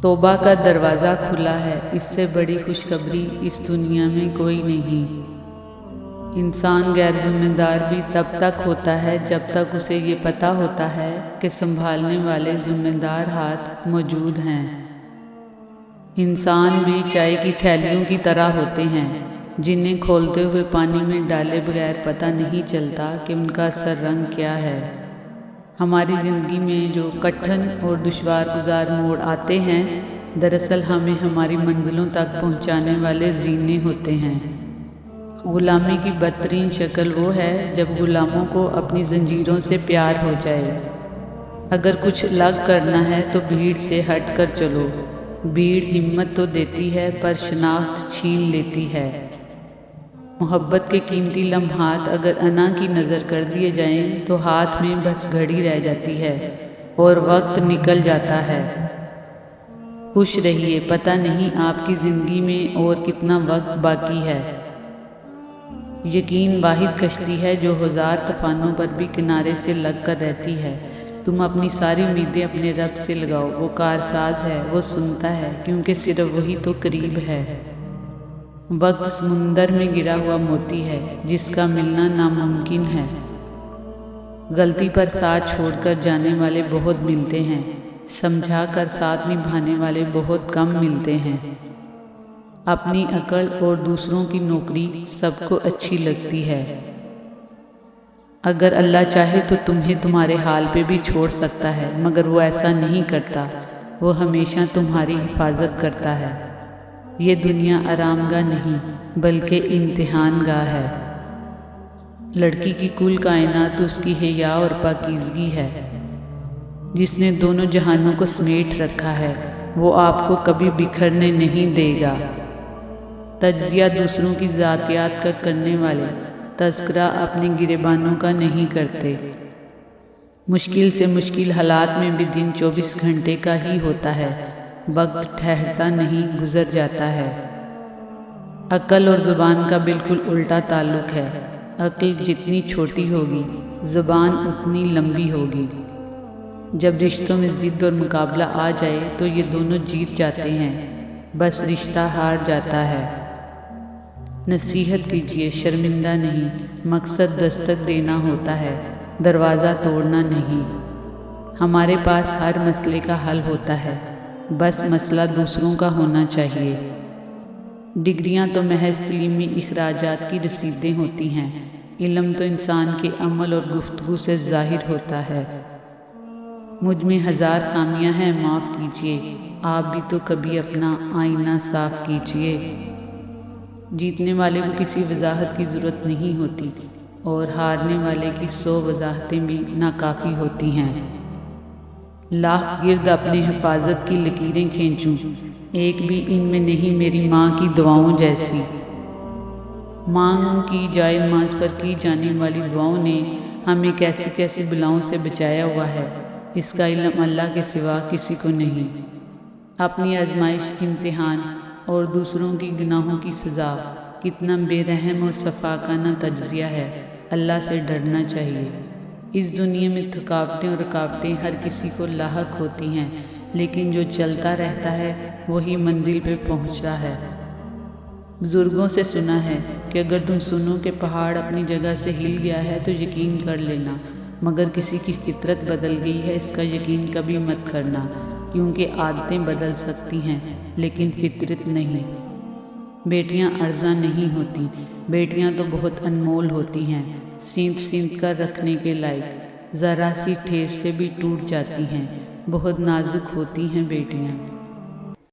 توبہ کا دروازہ کھلا ہے، اس سے بڑی خوشخبری اس دنیا میں کوئی نہیں۔ انسان غیر ذمہ دار بھی تب تک ہوتا ہے جب تک اسے یہ پتہ ہوتا ہے کہ سنبھالنے والے ذمہ دار ہاتھ موجود ہیں۔ انسان بھی چائے کی تھیلیوں کی طرح ہوتے ہیں جنہیں کھولتے ہوئے پانی میں ڈالے بغیر پتہ نہیں چلتا کہ ان کا اثر رنگ کیا ہے۔ ہماری زندگی میں جو کٹھن اور دشوار گزار موڑ آتے ہیں، دراصل ہمیں ہماری منزلوں تک پہنچانے والے زینے ہوتے ہیں۔ غلامی کی بدترین شکل وہ ہے جب غلاموں کو اپنی زنجیروں سے پیار ہو جائے۔ اگر کچھ الگ کرنا ہے تو بھیڑ سے ہٹ کر چلو۔ بھیڑ ہمت تو دیتی ہے پر شناخت چھین لیتی ہے۔ محبت کے قیمتی لمحات اگر انا کی نظر کر دیے جائیں تو ہاتھ میں بس گھڑی رہ جاتی ہے اور وقت نکل جاتا ہے۔ خوش رہیے، پتہ نہیں آپ کی زندگی میں اور کتنا وقت باقی ہے۔ یقین واحد کشتی ہے جو ہزار طوفانوں پر بھی کنارے سے لگ کر رہتی ہے۔ تم اپنی ساری امیدیں اپنے رب سے لگاؤ، وہ کارساز ہے، وہ سنتا ہے کیونکہ صرف وہی تو قریب ہے۔ وقت سمندر میں گرا ہوا موتی ہے جس کا ملنا ناممکن ہے۔ غلطی پر ساتھ چھوڑ کر جانے والے بہت ملتے ہیں، سمجھا کر ساتھ نبھانے والے بہت کم ملتے ہیں۔ اپنی عقل اور دوسروں کی نوکری سب کو اچھی لگتی ہے۔ اگر اللہ چاہے تو تمہیں تمہارے حال پہ بھی چھوڑ سکتا ہے، مگر وہ ایسا نہیں کرتا، وہ ہمیشہ تمہاری حفاظت کرتا ہے۔ یہ دنیا آرام گاہ نہیں بلکہ امتحان گاہ ہے۔ لڑکی کی کل کائنات اس کی حیا اور پاکیزگی ہے۔ جس نے دونوں جہانوں کو سمیٹ رکھا ہے وہ آپ کو کبھی بکھرنے نہیں دے گا۔ تجزیہ دوسروں کی ذاتیات کا کرنے والے تذکرہ اپنے گریبانوں کا نہیں کرتے۔ مشکل سے مشکل حالات میں بھی دن 24 گھنٹے کا ہی ہوتا ہے، وقت ٹھہرتا نہیں، گزر جاتا ہے۔ عقل اور زبان کا بالکل الٹا تعلق ہے۔ عقل جتنی چھوٹی ہوگی، زبان اتنی لمبی ہوگی۔ جب رشتوں میں ضد اور مقابلہ آ جائے تو یہ دونوں جیت جاتے ہیں، بس رشتہ ہار جاتا ہے۔ نصیحت کیجیے، شرمندہ نہیں، مقصد دستک دینا ہوتا ہے، دروازہ توڑنا نہیں۔ ہمارے پاس ہر مسئلے کا حل ہوتا ہے، بس مسئلہ دوسروں کا ہونا چاہیے۔ ڈگریاں تو محض تعلیمی اخراجات کی رسیدیں ہوتی ہیں، علم تو انسان کے عمل اور گفتگو سے ظاہر ہوتا ہے۔ مجھ میں ہزار خامیاں ہیں، معاف کیجیے، آپ بھی تو کبھی اپنا آئینہ صاف کیجیے۔ جیتنے والے کو کسی وضاحت کی ضرورت نہیں ہوتی اور ہارنے والے کی 100 وضاحتیں بھی ناکافی ہوتی ہیں۔ لاکھ گرد اپنے حفاظت کی لکیریں کھینچوں، ایک بھی ان میں نہیں میری ماں کی دعاؤں جیسی۔ ماں کی جائے نماز پر کی جانے والی دعاؤں نے ہمیں کیسی کیسی بلاؤں سے بچایا ہوا ہے، اس کا علم اللہ کے سوا کسی کو نہیں۔ اپنی آزمائش، امتحان اور دوسروں کی گناہوں کی سزا کتنا بے رحم اور سفاکانہ تجزیہ ہے۔ اللہ سے ڈرنا چاہیے۔ اس دنیا میں تھکاوٹیں اور رکاوٹیں ہر کسی کو لاحق ہوتی ہیں، لیکن جو چلتا رہتا ہے وہی منزل پہ پہنچتا ہے۔ بزرگوں سے سنا ہے کہ اگر تم سنو کہ پہاڑ اپنی جگہ سے ہل گیا ہے تو یقین کر لینا، مگر کسی کی فطرت بدل گئی ہے اس کا یقین کبھی مت کرنا، کیونکہ عادتیں بدل سکتی ہیں لیکن فطرت نہیں۔ بیٹیاں ارزاں نہیں ہوتی، بیٹیاں تو بہت انمول ہوتی ہیں، سینت سینت کر رکھنے کے لائق، ذرا سی ٹھیس سے بھی ٹوٹ جاتی ہیں، بہت نازک ہوتی ہیں بیٹیاں۔